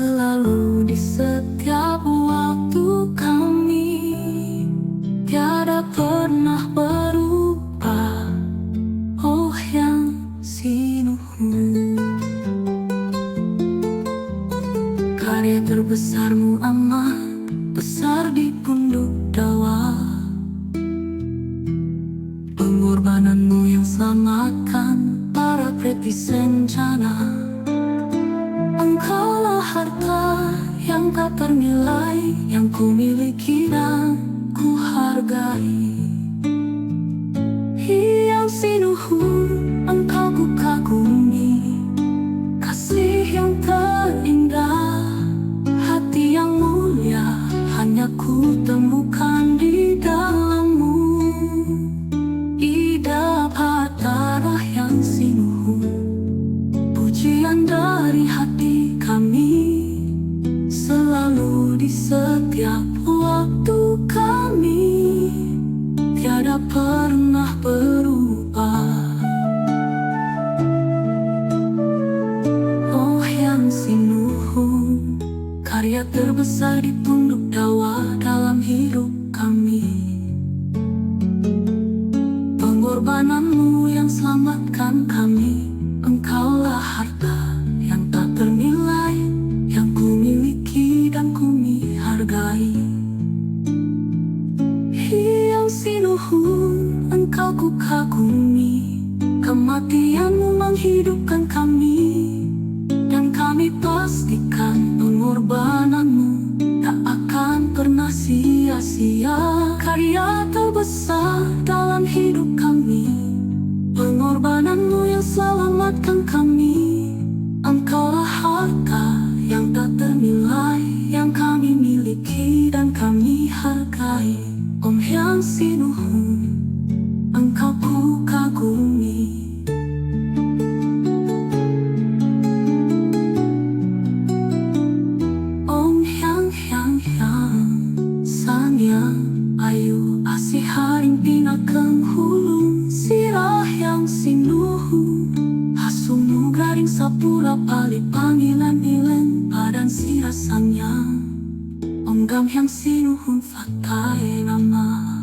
selalu di setiap waktu kami, tiada pernah berubah. Oh Hyang Sinuhun, karya terbesarmu amat besar di punduk dawa. Pengorbananmu yang selamatkan para petisen jana. Engkaulah harta yang tak ternilai, yang ku miliki dan ku hargai. Hyang Sinuhun, engkau ku kagumi, kasih yang terindah, hati yang mulia hanya ku temukan di dalammu. Ida Patara Hyang Sinuhun, pujian dari hati kami, selalu di setiap waktu kami, tiada pernah berubah. Oh Hyang Sinuhun, karya terbesar di punduk dawa dalam hidup kami. Pengorbananmu yang selamatkan kami. Engkaulah harta yang tak ternilai, yang ku miliki dan ku hargai. Hyang Sinuhun, engkau ku kagumi, kematianmu menghidupkan kami, dan kami pastikan pengorbananmu tak akan pernah sia-sia. Karya terbesar dalam hidup kami, pengorbananmu yang selamatkan kami. Engkaulah harta yang tak ternilai, yang kami miliki dan kami hargai. Om Hyang Sinuhun, engkau ku kagumi. Om Hyang Hyang Hyang Sanyang ayu asih haring pinakeng hulung sirah Hyang Sinuhun. Hasumu garing sapura pali panggilan ilen padan sirah Sanyang. Om Gam Hyang Sinuhun fatai nama.